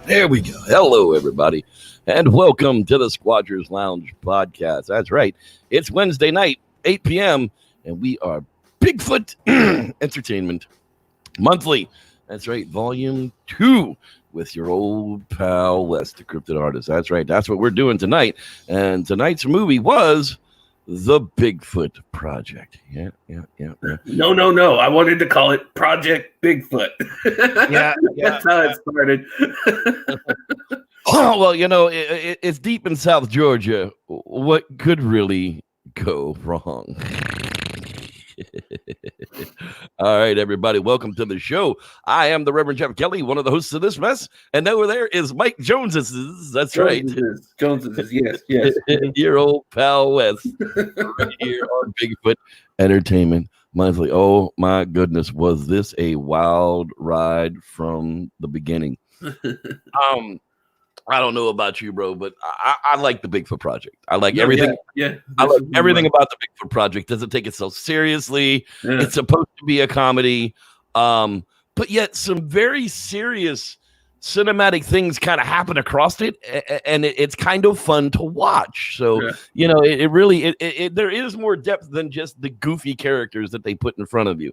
There we go. Hello, everybody, and welcome to the Squadrons Lounge podcast. That's right. It's Wednesday night, 8 p.m., and we are Bigfoot Entertainment Monthly. That's right, Volume 2 with your old pal Wes, the Cryptid Artist. That's right. That's what we're doing tonight. And tonight's movie was The Bigfoot Project. Yeah. No. I wanted to call it Project Bigfoot. Yeah. That's how it started. Oh, well, it's deep in South Georgia. What could really go wrong? All right, everybody, welcome to the show. I am the Reverend Jeff Kelly, one of the hosts of this mess, and over there is Mike Jones's. That's right. Jones's, yes. Your old pal Wes, right here on Bigfoot Entertainment Monthly. Oh my goodness, was this a wild ride from the beginning? I don't know about you, bro, but I like the Bigfoot Project. I like everything. Yeah. I like everything about the Bigfoot Project. Doesn't take itself seriously. Yeah. It's supposed to be a comedy, but yet some very serious cinematic things kind of happen across it, and it's kind of fun to watch. So it really there is more depth than just the goofy characters that they put in front of you.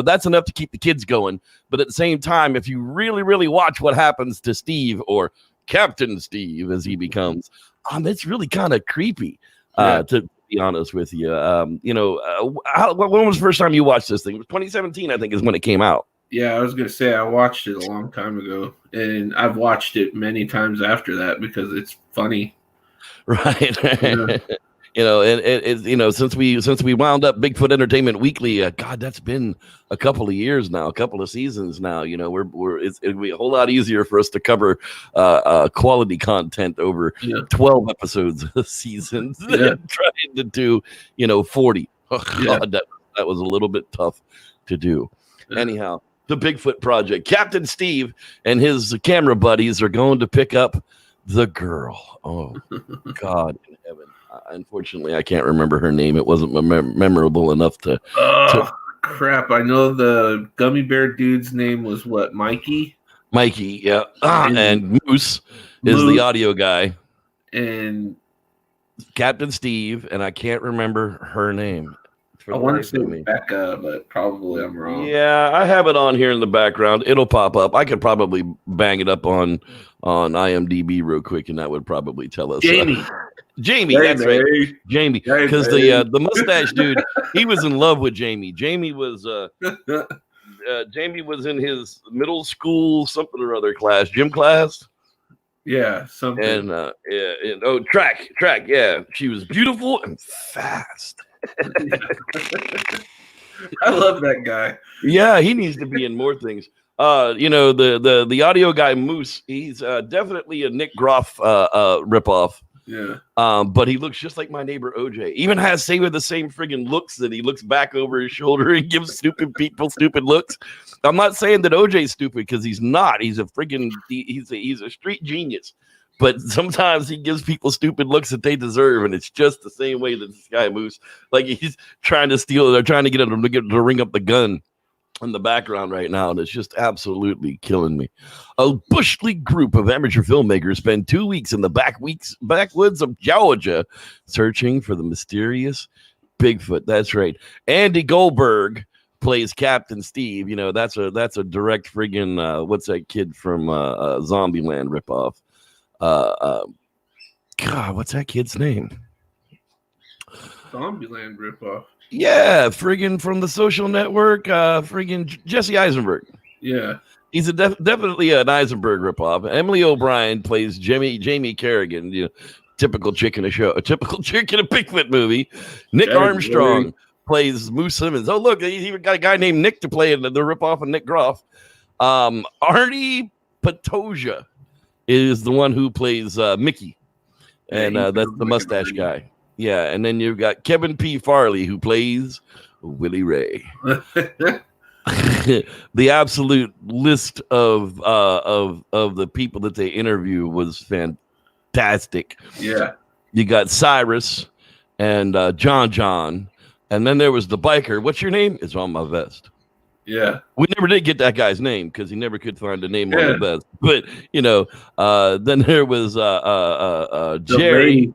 That's enough to keep the kids going. But at the same time, if you really watch what happens to Steve, or Captain Steve as he becomes, it's really kind of creepy, to be honest with you. When was the first time you watched this thing? It was 2017, I think, is when it came out. Yeah, I was going to say I watched it a long time ago, and I've watched it many times after that because it's funny. Right. Yeah. Since we wound up Bigfoot Entertainment Weekly, God, that's been a couple of years now, a couple of seasons now. It'll be a whole lot easier for us to cover quality content over 12 episodes a season than trying to do 40. Oh, God, that was a little bit tough to do. Yeah. Anyhow, the Bigfoot Project. Captain Steve and his camera buddies are going to pick up the girl. Oh, God in heaven. Unfortunately, I can't remember her name. It wasn't memorable enough to. Crap! I know the gummy bear dude's name was what? Mikey. Mikey, yeah. And Moose is the audio guy. And Captain Steve, and I can't remember her name. I want to say Becca, but probably I'm wrong. Yeah, I have it on here in the background. It'll pop up. I could probably bang it up on IMDb real quick, and that would probably tell us. Jamie, that's right. Jamie, because the mustache dude, he was in love with Jamie. Jamie was in his middle school something or other class, gym class. Yeah, something. And track. Yeah, she was beautiful and fast. I love that guy. Yeah, he needs to be in more things. The audio guy Moose, he's definitely a Nick Groff ripoff. Yeah. But he looks just like my neighbor OJ. Even has the same friggin' looks that he looks back over his shoulder and gives stupid people stupid looks. I'm not saying that OJ's stupid, because he's not. He's a friggin' he's a street genius. But sometimes he gives people stupid looks that they deserve, and it's just the same way that this guy Moose, like he's trying to steal. They're trying to get him to ring up the gun in the background right now, and it's just absolutely killing me. A bush league group of amateur filmmakers spend 2 weeks in the backwoods of Georgia searching for the mysterious Bigfoot. That's right. Andy Goldberg plays Captain Steve. That's a direct friggin' what's that kid from Zombieland ripoff? God, what's that kid's name? Zombieland ripoff. Yeah, friggin' from The Social Network, friggin' Jesse Eisenberg. Yeah. He's definitely an Eisenberg ripoff. Emily O'Brien plays Jamie Kerrigan, typical chick in a Bigfoot movie. Nick Armstrong plays Moose Simmons. Oh, look, he's even got a guy named Nick to play in the ripoff of Nick Groff. Arnie Patoja is the one who plays Mickey, and Yeah, that's the mustache guy. Yeah, and then you've got Kevin P. Farley who plays Willie Ray. The absolute list of the people that they interview was fantastic. Yeah. You got Cyrus and John, and then there was the biker. What's your name? It's on my vest. Yeah. We never did get that guy's name because he never could find a name on the vest. But then there was Jerry.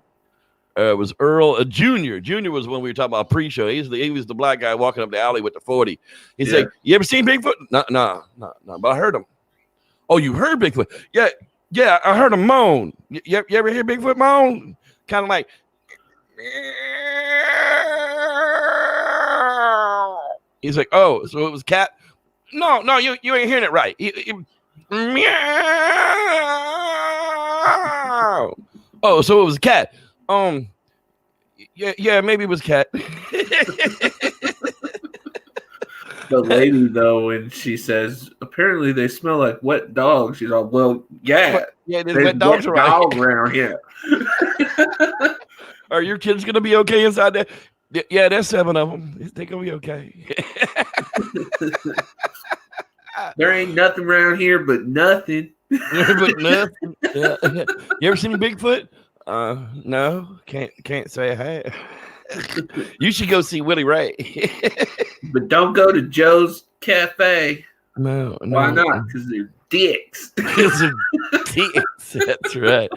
It was Earl Junior. Junior was when we were talking about pre-show. He was the black guy walking up the alley with the 40. He's like, "You ever seen Bigfoot?" No. But I heard him. Oh, you heard Bigfoot? Yeah. I heard him moan. You ever hear Bigfoot moan? Kind of like. He's like, "Oh, so it was cat." No, you ain't hearing it right. Meow. Oh, so it was a cat. Yeah, maybe it was cat. The lady though, when she says, apparently they smell like wet dogs, she's all, well, yeah, there's wet dogs around here. Are your kids gonna be okay inside there? Yeah, there's 7 of them. They're gonna be okay. There ain't nothing around here but nothing. But nothing. Yeah. You ever seen Bigfoot? No, can't say I have. You should go see Willie Ray. But don't go to Joe's Cafe. No. Why not? Because they're dicks. Because they're dicks. That's right.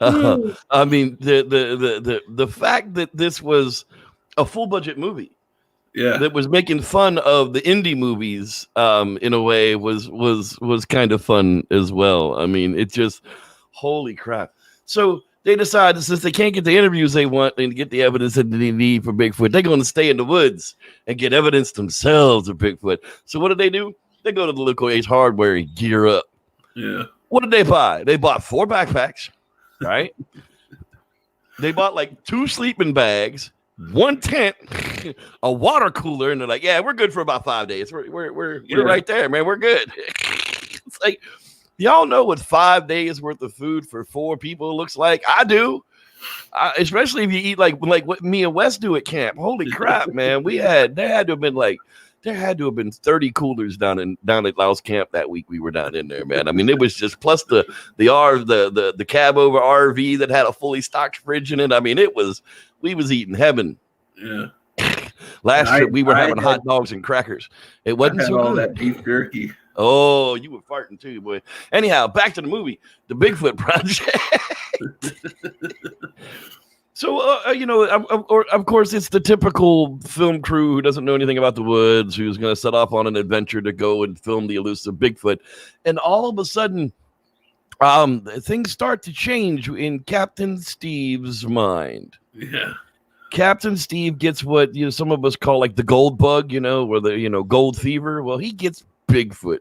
I mean, the fact that this was a full budget movie, that was making fun of the indie movies, in a way, was kind of fun as well. I mean, it just, holy crap. So they decided, since they can't get the interviews they want and get the evidence that they need for Bigfoot, they're going to stay in the woods and get evidence themselves of Bigfoot. So what do? They go to the local Ace Hardware and gear up. Yeah. What did they buy? They bought 4 backpacks, right? They bought like 2 sleeping bags, 1 tent, a water cooler, and they're like, "Yeah, we're good for about 5 days. We're right there, man. We're good." It's like, y'all know what 5 days worth of food for 4 people looks like? I do. Especially if you eat like what me and Wes do at camp. Holy crap, man. There had to have been 30 coolers down at Laos camp that week we were down in there, man. I mean, it was just, plus the cab over RV that had a fully stocked fridge in it. I mean, we was eating heaven. Yeah. Last trip we were having hot dogs and crackers. It wasn't so all good. that beef jerky. Oh, you were farting too, boy. Anyhow, back to the movie, The Bigfoot Project. So, of course, it's the typical film crew who doesn't know anything about the woods, who's going to set off on an adventure to go and film the elusive Bigfoot. And all of a sudden, things start to change in Captain Steve's mind. Yeah. Captain Steve gets what some of us call like the gold bug, or the gold fever. Well, he gets Bigfoot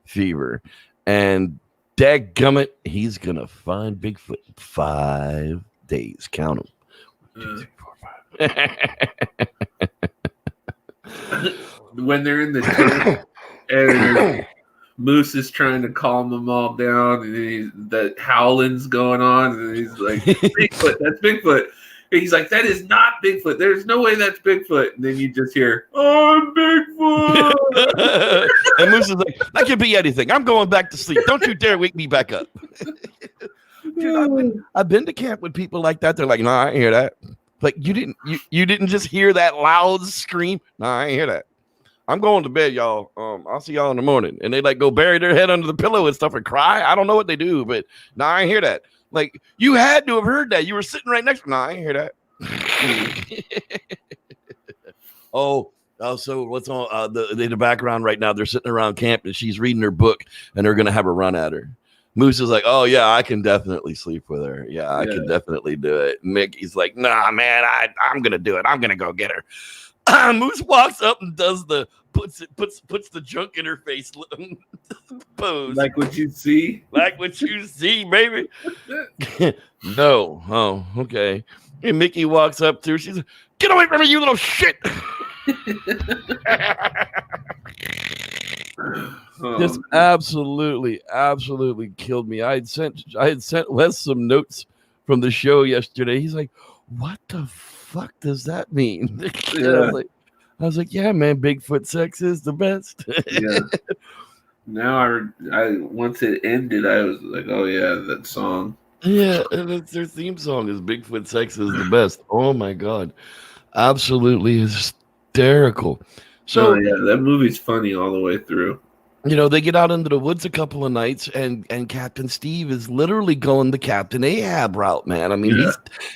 fever, and dadgummit, he's gonna find Bigfoot in 5 days. Count them. 1, 2, 3, 4, 5. When they're in the tent and Moose is trying to calm them all down, and the howling's going on, and he's like, "Bigfoot, that's Bigfoot." And he's like, "That is not Bigfoot. There's no way that's Bigfoot." And then you just hear, "Oh, Bigfoot!" And Moose is like, "That could be anything. I'm going back to sleep. Don't you dare wake me back up." Dude, I've been to camp with people like that. They're like, "Nah, I ain't hear that." Like, you didn't just hear that loud scream? Nah, I ain't hear that. I'm going to bed, y'all. I'll see y'all in the morning. And they like go bury their head under the pillow and stuff and cry. I don't know what they do, but nah, I ain't hear that. Like, you had to have heard that. You were sitting right next to me. Nah, I ain't hear that. Oh, so what's on in the background right now? They're sitting around camp and she's reading her book and they're going to have a run at her. Moose is like, "Oh, yeah, I can definitely sleep with her. Yeah, I can definitely do it." Mickey's like, "Nah, man, I'm going to do it. I'm going to go get her." Moose walks up and does the puts the junk in her face pose. Like what you see? Like what you see, baby. No. Oh, okay. And Mickey walks up to her. She's like, "Get away from me, you little shit." Just absolutely killed me. I had sent Wes some notes from the show yesterday. He's like, "What the fuck does that mean?" Yeah. I was like, "Yeah, man, Bigfoot sex is the best." Yeah. Now I once it ended, I was like, "Oh yeah, that song." Yeah, and it's their theme song is "Bigfoot sex is the best." Oh my god, absolutely hysterical. Oh So yeah, that movie's funny all the way through. they get out into the woods a couple of nights, and Captain Steve is literally going the Captain Ahab route, man. I mean,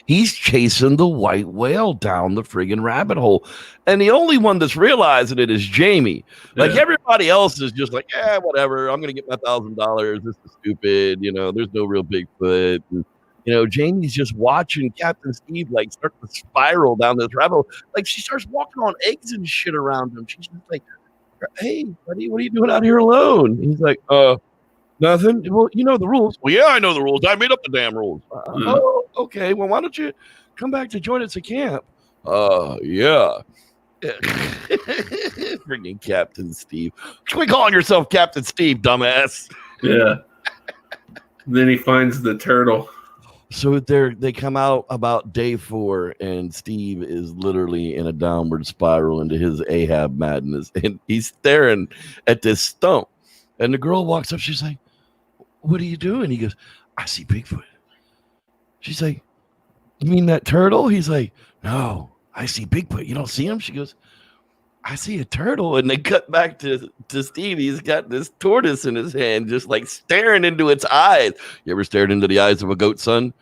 he's chasing the white whale down the friggin' rabbit hole, and the only one that's realizing it is Jamie. Like everybody else is just like, yeah, whatever. I'm gonna get my $1,000. This is stupid. There's no real Bigfoot. And, Jamie's just watching Captain Steve like start to spiral down this rabbit hole. Like she starts walking on eggs and shit around him. She's just like, "Hey, buddy, what are you doing out here alone?" He's like, nothing. Well, you know the rules. Well, yeah, I know the rules. I made up the damn rules. Oh, okay. Well, why don't you come back to join us at camp? Yeah. Freaking Captain Steve. Quit calling yourself Captain Steve, dumbass. Yeah. Then he finds the turtle. So they come out about day 4, and Steve is literally in a downward spiral into his Ahab madness, and he's staring at this stump. And the girl walks up. She's like, "What are you doing?" He goes, "I see Bigfoot." She's like, "You mean that turtle?" He's like, "No, I see Bigfoot. You don't see him?" She goes, "I see a turtle." And they cut back to Steve. He's got this tortoise in his hand, just like staring into its eyes. You ever stared into the eyes of a goat, son?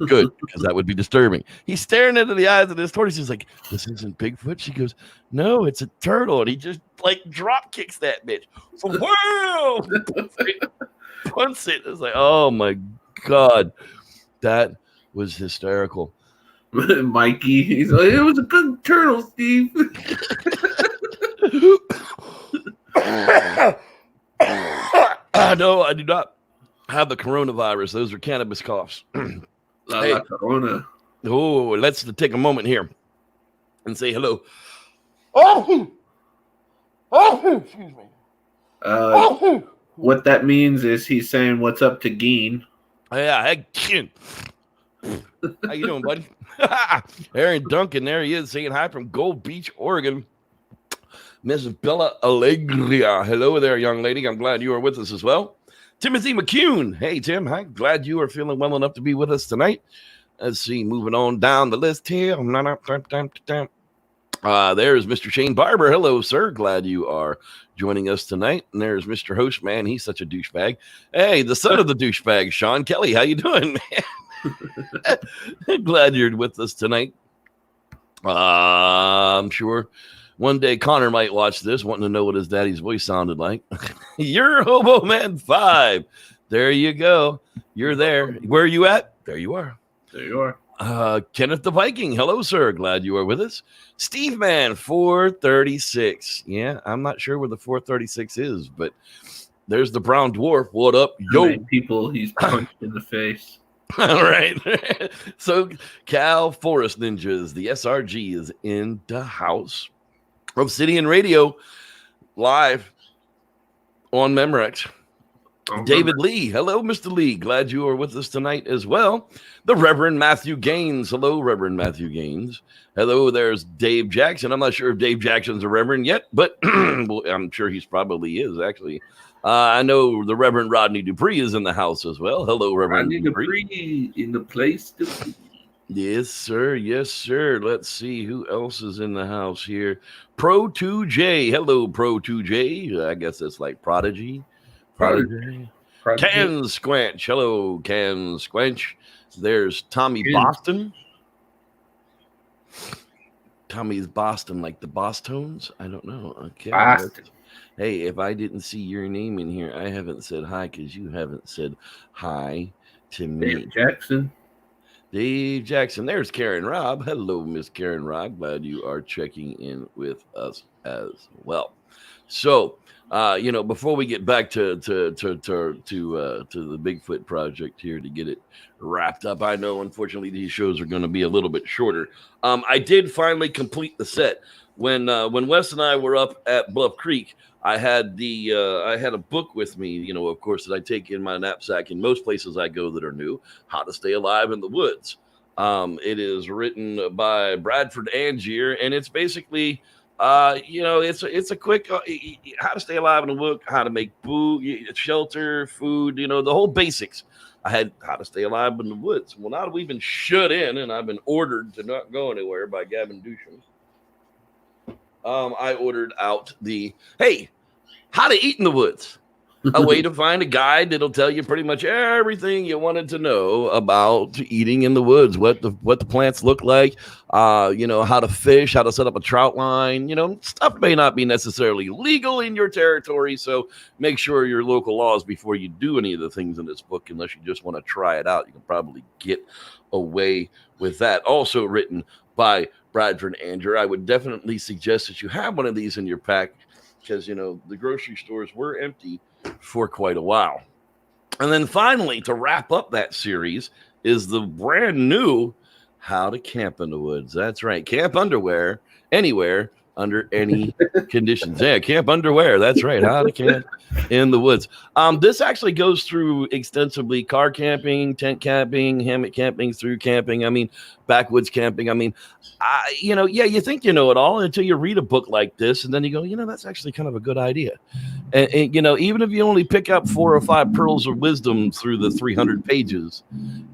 Good, because that would be disturbing. He's staring into the eyes of this tortoise. He's like, "This isn't Bigfoot." She goes, "No, it's a turtle." And he just like drop kicks that bitch. So, wow! Punts it. It's like, oh my god, that was hysterical. Mikey, he's like, "It was a good turtle, Steve." No, I do not have the coronavirus. Those are cannabis coughs. La Corona. Oh, let's take a moment here and say hello. Oh, excuse me. What that means is he's saying what's up to Geen. Yeah, hey, Ken. How you doing, buddy? Aaron Duncan, there he is, saying hi from Gold Beach, Oregon. Mrs. Bella Allegria. Hello there, young lady. I'm glad you are with us as well. Timothy McCune. Hey, Tim. I'm glad you are feeling well enough to be with us tonight. Let's see. Moving on down the list here. There's Mr. Shane Barber. Hello, sir. Glad you are joining us tonight. And there's Mr. Host, man. He's such a douchebag. Hey, the son of the douchebag, Sean Kelly. How you doing, man? Glad you're with us tonight. I'm sure one day Connor might watch this, wanting to know what his daddy's voice sounded like. You're Hobo Man 5. There you go. You're there. Where are you at? There you are. There you are. Kenneth the Viking. Hello, sir. Glad you are with us. Steve Man 436. Yeah, I'm not sure where the 436 is, but there's the brown dwarf. What up, yo? People he's punched in the face. All right. So Cal Forest Ninjas, the SRG is in the house. Obsidian Radio live on Memorex. David Lee. Hello, Mr. Lee. Glad you are with us tonight as well. The Reverend Matthew Gaines. Hello, Reverend Matthew Gaines. Hello, there's Dave Jackson. I'm not sure if Dave Jackson's a reverend yet, but well, I'm sure he's probably is, actually. I know the Reverend Rodney Dupree is in the house as well. Hello, Reverend Rodney Dupree in the place to be. Yes, sir. Yes, sir. Let's see who else is in the house here. Pro 2J. Hello, Pro 2J. I guess that's like Prodigy. Can Squanch. Hello, Can Squanch. There's Tommy Boston. Tommy's Boston, like the Bostones. I don't know. Okay. Boston. Hey, if I didn't see your name in here, I haven't said hi because you haven't said hi to me. Dave Jackson. There's Karen Robb. Hello, Miss Karen Robb. Glad you are checking in with us as well. So, before we get back to the Bigfoot Project here to get it wrapped up, I know unfortunately these shows are going to be a little bit shorter. I did finally complete the set when Wes and I were up at Bluff Creek. I had a book with me, of course, that I take in my knapsack in most places I go that are new. How to Stay Alive in the Woods. It is written by Bradford Angier, and it's basically. It's a quick how to stay alive in the woods, how to make food, shelter, food, the whole basics. I had how to stay alive in the woods. Well, now that we've been shut in and I've been ordered to not go anywhere by Gavin Dusham, I ordered out the how to eat in the woods. A way to find a guide that'll tell you pretty much everything you wanted to know about eating in the woods, what the plants look like, how to fish, how to set up a trout line. Stuff may not be necessarily legal in your territory, so make sure your local laws before you do any of the things in this book, unless you just want to try it out. You can probably get away with that. Also written by Bradford Andrew. I would definitely suggest that you have one of these in your pack because, the grocery stores were empty for quite a while. And then finally, to wrap up that series, is the brand new How to Camp in the Woods. That's right. Camp underwear anywhere under any conditions. Yeah, camp underwear. That's right. How to camp in the woods. This actually goes through extensively car camping, tent camping, hammock camping, through camping. I mean, backwoods camping. I mean, you think you know it all until you read a book like this, and then you go, that's actually kind of a good idea. And even if you only pick up 4 or 5 pearls of wisdom through the 300 pages,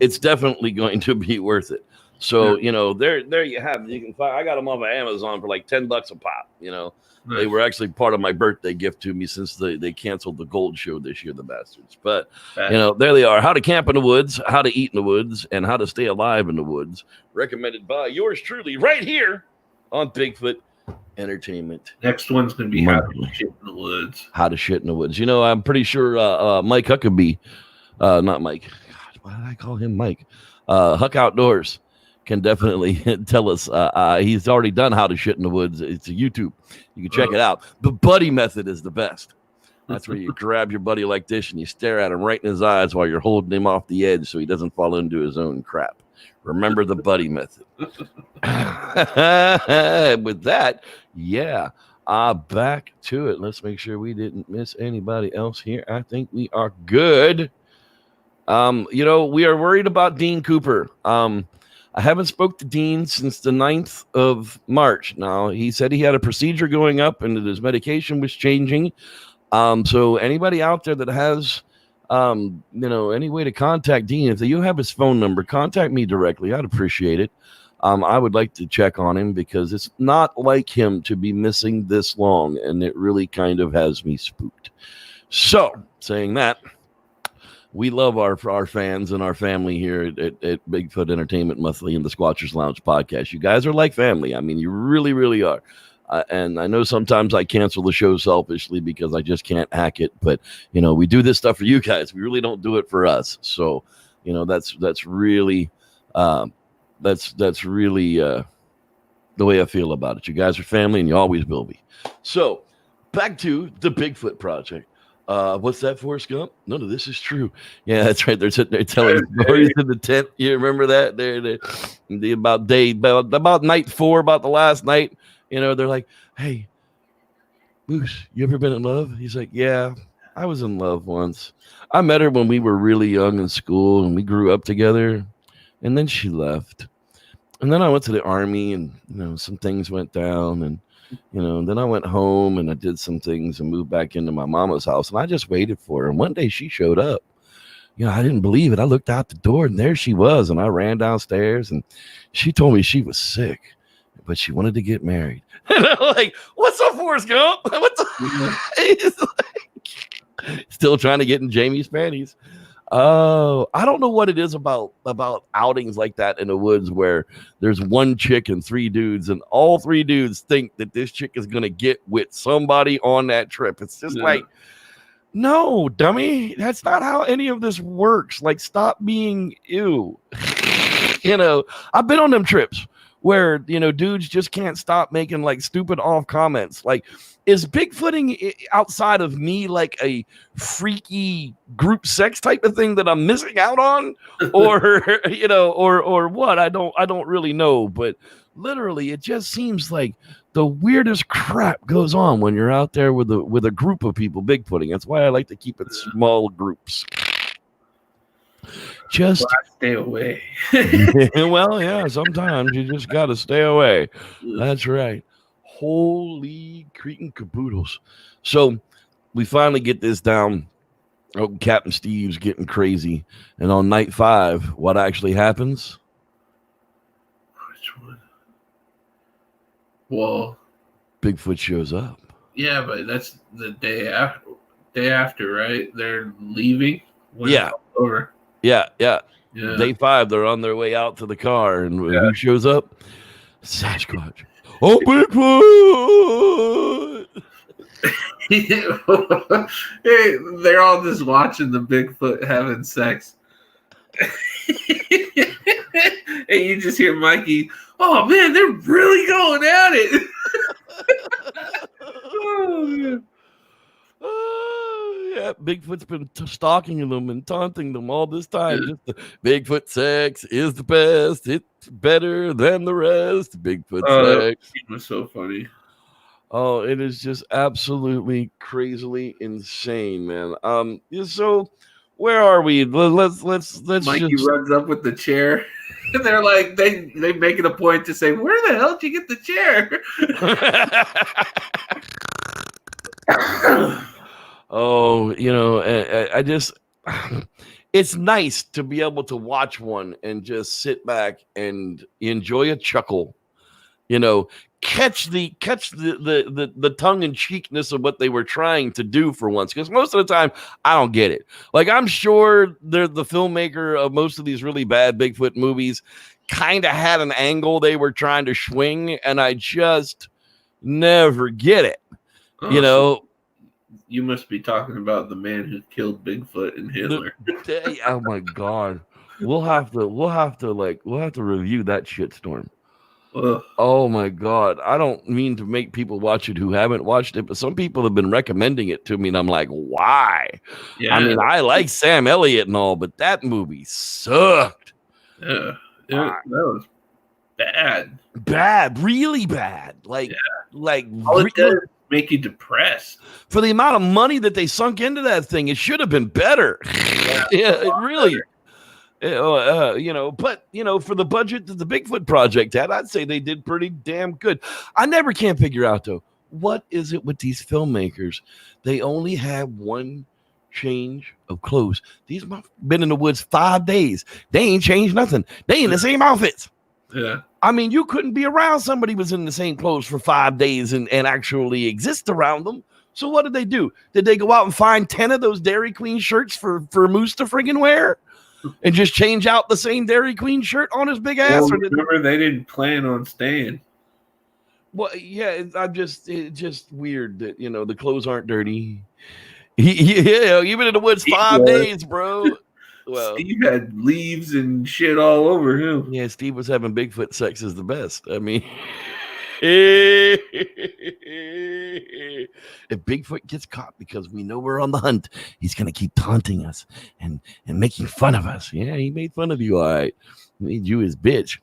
it's definitely going to be worth it. So, there you have it. You can find, I got them off of Amazon for like $10 a pop. Nice. They were actually part of my birthday gift to me since they canceled the gold show this year, the bastards. But, there they are. How to camp in the woods, how to eat in the woods, and how to stay alive in the woods. Recommended by yours truly right here on Bigfoot Entertainment. Next one's going to be How to Shit in the Woods. How to Shit in the Woods. I'm pretty sure Mike Huckabee, not Mike. God, why did I call him Mike? Huck Outdoors can definitely tell us. He's already done How to Shit in the Woods. It's a YouTube. You can check it out. The buddy method is the best. That's where you grab your buddy like this and you stare at him right in his eyes while you're holding him off the edge so he doesn't fall into his own crap. Remember the buddy method. With that, back to it. Let's make sure we didn't miss anybody else here. I think we are good. We are worried about Dean Cooper. I haven't spoke to Dean since the 9th of March. Now, he said he had a procedure going up and that his medication was changing. So anybody out there that has, any way to contact Dean, if you have his phone number, contact me directly. I'd appreciate it. I would like to check on him because it's not like him to be missing this long, and it really kind of has me spooked. So, saying that, we love our fans and our family here at Bigfoot Entertainment Monthly and the Squatchers Lounge podcast. You guys are like family. I mean, you really, really are. And I know sometimes I cancel the show selfishly because I just can't hack it. But, we do this stuff for you guys. We really don't do it for us. So, that's really the way I feel about it. You guys are family and you always will be. So back to the Bigfoot Project. What's that, Forrest Gump? None of this is true. Yeah, that's right. They're sitting there telling stories in the tent. You remember that? They're about night 4, about the last night. They're like, "Hey, Moose, you ever been in love?" He's like, "Yeah, I was in love once. I met her when we were really young in school, and we grew up together. And then she left. And then I went to the army, and some things went down, and." Then I went home and I did some things and moved back into my mama's house, and I just waited for her. And one day she showed up. I didn't believe it. I looked out the door and there she was. And I ran downstairs and she told me she was sick, but she wanted to get married. And I'm like, "What's up, Forrest Gump?" He's like, still trying to get in Jamie's panties. Oh, I don't know what it is about outings like that in the woods where there's one chick and 3 dudes, and all 3 dudes think that this chick is going to get with somebody on that trip. It's just like, no, dummy. That's not how any of this works. Like, stop being ew. I've been on them trips where, you know, dudes just can't stop making like stupid off comments. Like, is Bigfooting outside of me like a freaky group sex type of thing that I'm missing out on, or you know, or what? I don't really know, but literally, it just seems like the weirdest crap goes on when you're out there with a group of people Bigfooting. That's why I like to keep it small groups. Just stay away. well, yeah, sometimes you just got to stay away. That's right. Holy cretin caboodles. So we finally get this down. Oh, Captain Steve's getting crazy. And on night 5, what actually happens? Which one? Well, Bigfoot shows up. Yeah, but that's the day after, right? They're leaving when Yeah. it's over. Yeah. Yeah. Day 5, they're on their way out to the car, and who shows up? Sasquatch. Oh, Bigfoot! Hey, they're all just watching the Bigfoot having sex. And you just hear Mikey, oh man, they're really going at it. Oh, man. Yeah, Bigfoot's been stalking them and taunting them all this time. Just the Bigfoot sex is the best. It's better than the rest. Bigfoot sex. It was so funny. Oh, it is just absolutely crazily insane, man. So where are we? Let's Mikey runs up with the chair. And they're like, they make it a point to say, where the hell did you get the chair? Oh, you know, I just, it's nice to be able to watch one and just sit back and enjoy a chuckle, you know, catch the tongue in cheekness of what they were trying to do for once. Because most of the time, I don't get it. Like, I'm sure the filmmaker of most of these really bad Bigfoot movies kind of had an angle they were trying to swing, and I just never get it. Oh, you know, you must be talking about the man who killed Bigfoot and Hitler. Oh my God, we'll have to review that shitstorm. Ugh. Oh my God, I don't mean to make people watch it who haven't watched it, but some people have been recommending it to me, and I'm like, why? Yeah. I mean, I like Sam Elliott and all, but that movie sucked. Yeah, that was bad, really bad. Like all it does is make you depressed. For the amount of money that they sunk into that thing, it should have been better. Yeah, it really. You know, but you know, for the budget that the Bigfoot Project had, I'd say they did pretty damn good. I never can figure out though, what is it with these filmmakers? They only have one change of clothes. These been in the woods 5 days. They ain't changed nothing. They in the same outfits. Yeah. I mean, you couldn't be around somebody who was in the same clothes for 5 days and actually exist around them. So what did they do? Did they go out and find 10 of those Dairy Queen shirts for Moose to friggin' wear? And just change out the same Dairy Queen shirt on his big ass? Well, remember, they didn't plan on staying. Well, yeah, it's just weird that, you know, the clothes aren't dirty. Yeah, even in the woods 5 days, bro. Well, Steve had leaves and shit all over him. Yeah, Steve was having Bigfoot sex is the best. I mean, if Bigfoot gets caught because we know we're on the hunt, he's going to keep taunting us and making fun of us. Yeah, he made fun of you, all right. He made you his bitch.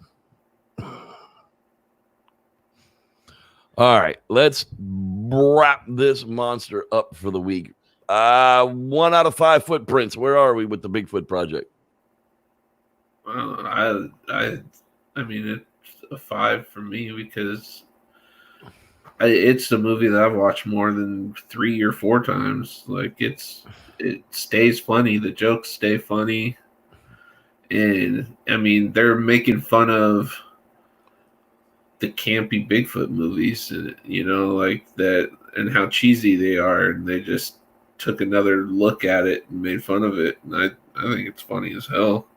All right, let's wrap this monster up for the week. 1 out of 5 footprints. Where are we with the Bigfoot Project? Well, I mean, it's a 5 for me because it's a movie that I've watched more than 3 or 4 times. Like, it stays funny. The jokes stay funny. And I mean, they're making fun of the campy Bigfoot movies, you know, like that, and how cheesy they are. And they just took another look at it and made fun of it. And I think it's funny as hell.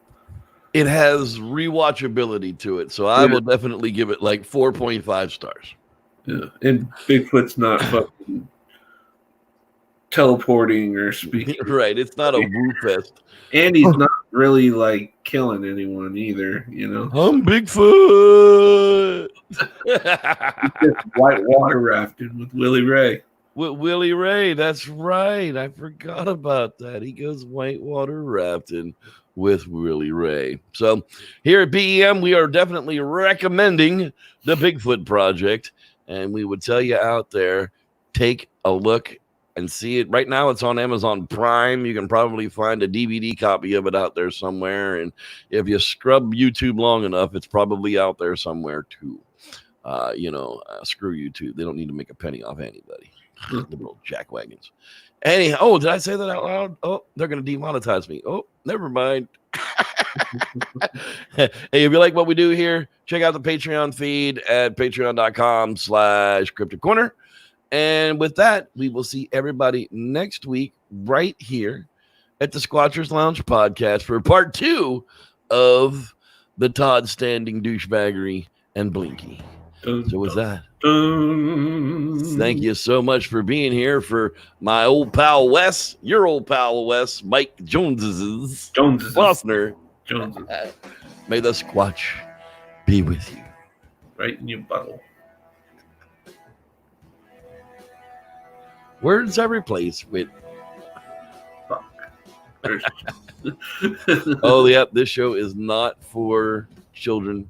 It has rewatchability to it, so I will definitely give it like 4.5 stars. Yeah, and Bigfoot's not fucking teleporting or speaking. Right. It's not a woo fest. And he's not really like killing anyone either, you know. I'm Bigfoot. Just white water rafting with Willie Ray. With Willie Ray, that's right. I forgot about that. He goes whitewater rafting with Willie Ray. So here at BEM, we are definitely recommending the Bigfoot Project, and we would tell you out there, take a look and see it. Right now, it's on Amazon Prime. You can probably find a DVD copy of it out there somewhere, and if you scrub YouTube long enough, it's probably out there somewhere too. Screw YouTube. They don't need to make a penny off anybody. Liberal jackwagons. Anyhow, did I say that out loud? Oh, they're going to demonetize me. Oh, never mind. Hey, if you like what we do here, check out the Patreon feed at patreon.com/Cryptic Corner. And with that, we will see everybody next week right here at the Squatchers Lounge podcast for part 2 of the Todd Standing douchebaggery and Blinky. So with that, thank you so much for being here for my old pal Wes, your old pal Wes, Mike Jones's Losner. May the Squatch be with you. Right in your bottle. Words I replace with fuck. Oh, yep. This show is not for children.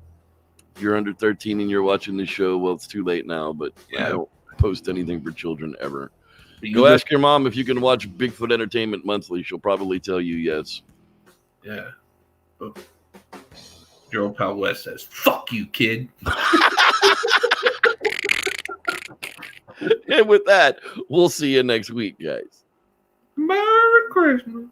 If you're under 13 and you're watching this show, well, it's too late now, but I don't post anything for children ever. Go ask your mom if you can watch Bigfoot Entertainment Monthly. She'll probably tell you yes. Yeah. Oh. Your old pal Wes says, fuck you, kid. And with that, we'll see you next week, guys. Merry Christmas.